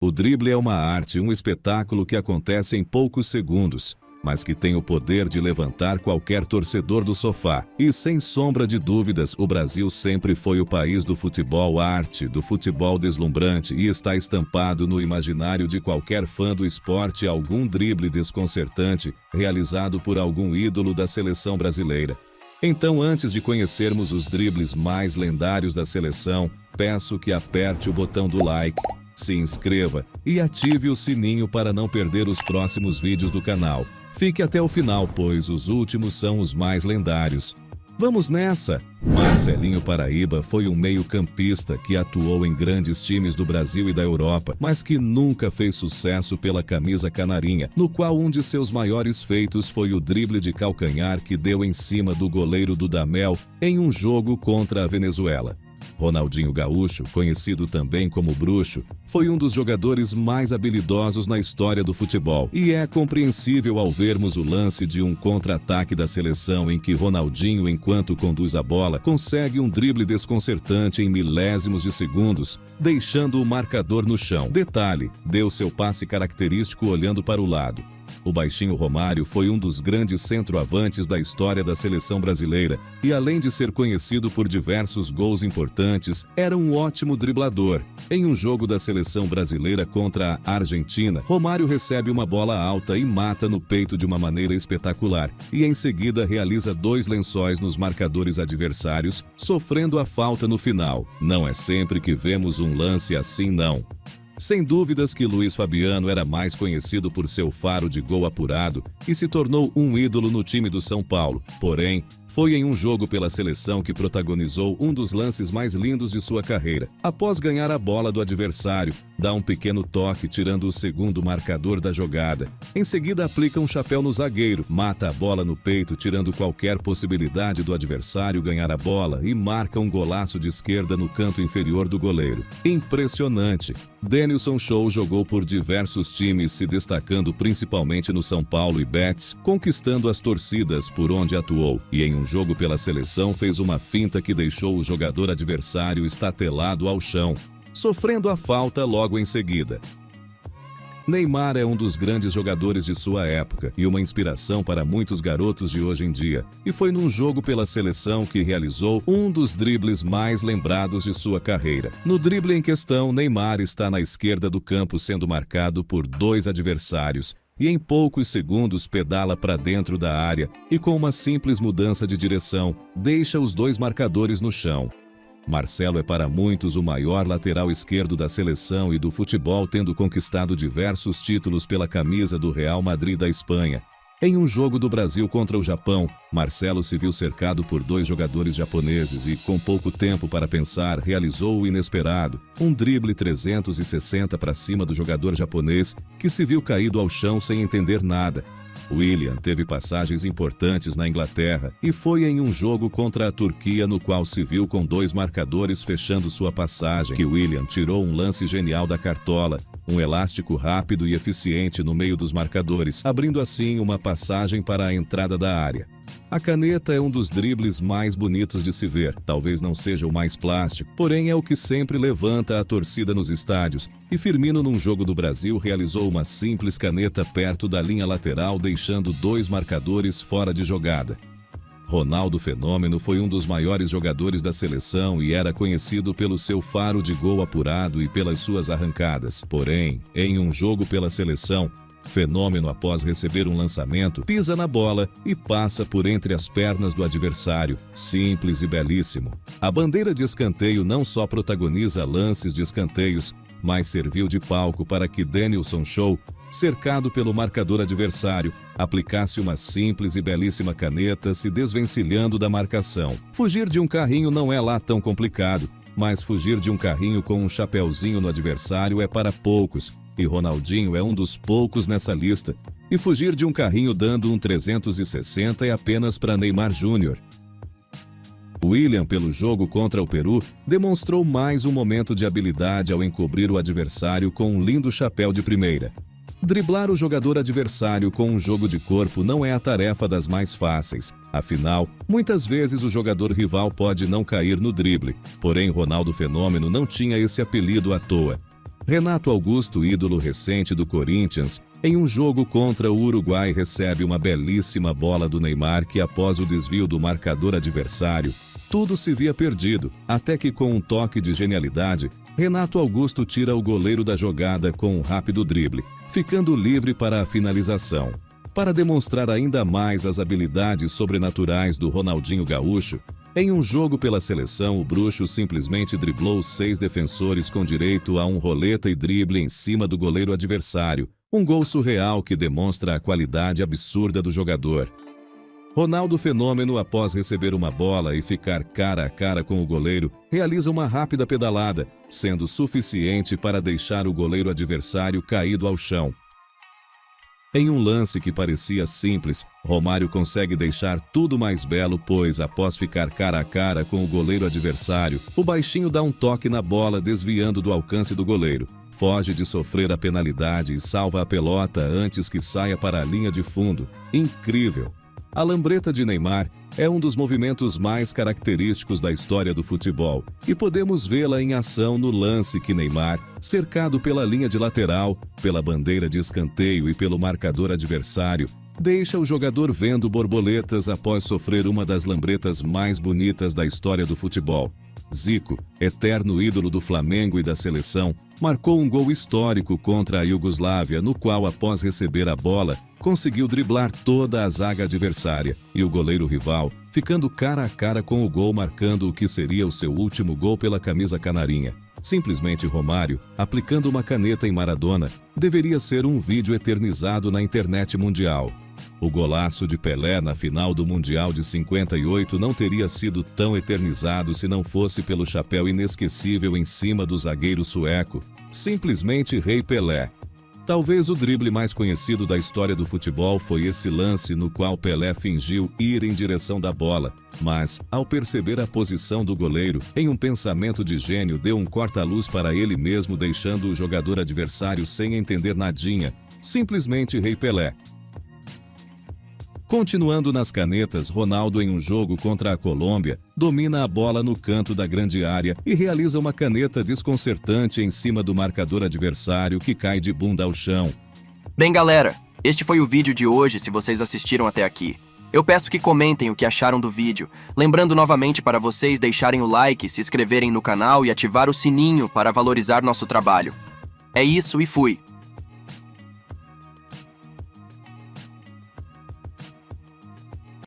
O drible é uma arte, um espetáculo que acontece em poucos segundos, mas que tem o poder de levantar qualquer torcedor do sofá. E sem sombra de dúvidas, o Brasil sempre foi o país do futebol arte, do futebol deslumbrante, e está estampado no imaginário de qualquer fã do esporte algum drible desconcertante realizado por algum ídolo da seleção brasileira. Então, antes de conhecermos os dribles mais lendários da seleção, peço que aperte o botão do like, se inscreva e ative o sininho para não perder os próximos vídeos do canal. Fique até o final, pois os últimos são os mais lendários. Vamos nessa! Marcelinho Paraíba foi um meio-campista que atuou em grandes times do Brasil e da Europa, mas que nunca fez sucesso pela camisa canarinha, no qual um de seus maiores feitos foi o drible de calcanhar que deu em cima do goleiro Dudamel em um jogo contra a Venezuela. Ronaldinho Gaúcho, conhecido também como Bruxo, foi um dos jogadores mais habilidosos na história do futebol. E é compreensível ao vermos o lance de um contra-ataque da seleção em que Ronaldinho, enquanto conduz a bola, consegue um drible desconcertante em milésimos de segundos, deixando o marcador no chão. Detalhe, deu seu passe característico olhando para o lado. O baixinho Romário foi um dos grandes centroavantes da história da seleção brasileira e, além de ser conhecido por diversos gols importantes, era um ótimo driblador. Em um jogo da seleção brasileira contra a Argentina, Romário recebe uma bola alta e mata no peito de uma maneira espetacular e, em seguida, realiza 2 lençóis nos marcadores adversários, sofrendo a falta no final. Não é sempre que vemos um lance assim, não. Sem dúvidas que Luiz Fabiano era mais conhecido por seu faro de gol apurado e se tornou um ídolo no time do São Paulo. Porém, foi em um jogo pela seleção que protagonizou um dos lances mais lindos de sua carreira. Após ganhar a bola do adversário, dá um pequeno toque tirando o segundo marcador da jogada. Em seguida, aplica um chapéu no zagueiro, mata a bola no peito tirando qualquer possibilidade do adversário ganhar a bola e marca um golaço de esquerda no canto inferior do goleiro. Impressionante! Denilson Show jogou por diversos times, se destacando principalmente no São Paulo e Betis, conquistando as torcidas por onde atuou, e em um jogo pela seleção fez uma finta que deixou o jogador adversário estatelado ao chão, sofrendo a falta logo em seguida. Neymar é um dos grandes jogadores de sua época e uma inspiração para muitos garotos de hoje em dia. E foi num jogo pela seleção que realizou um dos dribles mais lembrados de sua carreira. No drible em questão, Neymar está na esquerda do campo sendo marcado por 2 adversários e em poucos segundos pedala para dentro da área e com uma simples mudança de direção, deixa os 2 marcadores no chão. Marcelo é para muitos o maior lateral esquerdo da seleção e do futebol, tendo conquistado diversos títulos pela camisa do Real Madrid da Espanha. Em um jogo do Brasil contra o Japão, Marcelo se viu cercado por 2 jogadores japoneses e, com pouco tempo para pensar, realizou o inesperado, um drible 360 para cima do jogador japonês, que se viu caído ao chão sem entender nada. William teve passagens importantes na Inglaterra e foi em um jogo contra a Turquia no qual se viu com 2 marcadores fechando sua passagem, que William tirou um lance genial da cartola, um elástico rápido e eficiente no meio dos marcadores, abrindo assim uma passagem para a entrada da área. A caneta é um dos dribles mais bonitos de se ver, talvez não seja o mais plástico, porém é o que sempre levanta a torcida nos estádios, e Firmino num jogo do Brasil realizou uma simples caneta perto da linha lateral, deixando 2 marcadores fora de jogada. Ronaldo Fenômeno foi um dos maiores jogadores da seleção e era conhecido pelo seu faro de gol apurado e pelas suas arrancadas. Porém, em um jogo pela seleção, Fenômeno, após receber um lançamento, pisa na bola e passa por entre as pernas do adversário, simples e belíssimo. A bandeira de escanteio não só protagoniza lances de escanteios, mas serviu de palco para que Denilson Show, cercado pelo marcador adversário, aplicasse uma simples e belíssima caneta, se desvencilhando da marcação. Fugir de um carrinho não é lá tão complicado, mas fugir de um carrinho com um chapéuzinho no adversário é para poucos, e Ronaldinho é um dos poucos nessa lista. E fugir de um carrinho dando um 360 é apenas para Neymar Júnior. William, pelo jogo contra o Peru, demonstrou mais um momento de habilidade ao encobrir o adversário com um lindo chapéu de primeira. Driblar o jogador adversário com um jogo de corpo não é a tarefa das mais fáceis. Afinal, muitas vezes o jogador rival pode não cair no drible. Porém, Ronaldo Fenômeno não tinha esse apelido à toa. Renato Augusto, ídolo recente do Corinthians, em um jogo contra o Uruguai recebe uma belíssima bola do Neymar que, após o desvio do marcador adversário, tudo se via perdido, até que com um toque de genialidade, Renato Augusto tira o goleiro da jogada com um rápido drible, ficando livre para a finalização. Para demonstrar ainda mais as habilidades sobrenaturais do Ronaldinho Gaúcho, em um jogo pela seleção, o bruxo simplesmente driblou 6 defensores com direito a um roleta e drible em cima do goleiro adversário, um gol surreal que demonstra a qualidade absurda do jogador. Ronaldo Fenômeno, após receber uma bola e ficar cara a cara com o goleiro, realiza uma rápida pedalada, sendo suficiente para deixar o goleiro adversário caído ao chão. Em um lance que parecia simples, Romário consegue deixar tudo mais belo, pois, após ficar cara a cara com o goleiro adversário, o baixinho dá um toque na bola desviando do alcance do goleiro. Foge de sofrer a penalidade e salva a pelota antes que saia para a linha de fundo. Incrível! A lambreta de Neymar é um dos movimentos mais característicos da história do futebol e podemos vê-la em ação no lance que Neymar, cercado pela linha de lateral, pela bandeira de escanteio e pelo marcador adversário, deixa o jogador vendo borboletas após sofrer uma das lambretas mais bonitas da história do futebol. Zico, eterno ídolo do Flamengo e da seleção, marcou um gol histórico contra a Iugoslávia, no qual, após receber a bola, conseguiu driblar toda a zaga adversária e o goleiro rival, ficando cara a cara com o gol, marcando o que seria o seu último gol pela camisa canarinha. Simplesmente Romário, aplicando uma caneta em Maradona, deveria ser um vídeo eternizado na internet mundial. O golaço de Pelé na final do Mundial de 58 não teria sido tão eternizado se não fosse pelo chapéu inesquecível em cima do zagueiro sueco, simplesmente Rei Pelé. Talvez o drible mais conhecido da história do futebol foi esse lance no qual Pelé fingiu ir em direção da bola, mas, ao perceber a posição do goleiro, em um pensamento de gênio, deu um corta-luz para ele mesmo, deixando o jogador adversário sem entender nadinha, simplesmente Rei Pelé. Continuando nas canetas, Ronaldo, em um jogo contra a Colômbia, domina a bola no canto da grande área e realiza uma caneta desconcertante em cima do marcador adversário, que cai de bunda ao chão. Bem, galera, este foi o vídeo de hoje. Se vocês assistiram até aqui, eu peço que comentem o que acharam do vídeo, lembrando novamente para vocês deixarem o like, se inscreverem no canal e ativar o sininho para valorizar nosso trabalho. É isso e fui!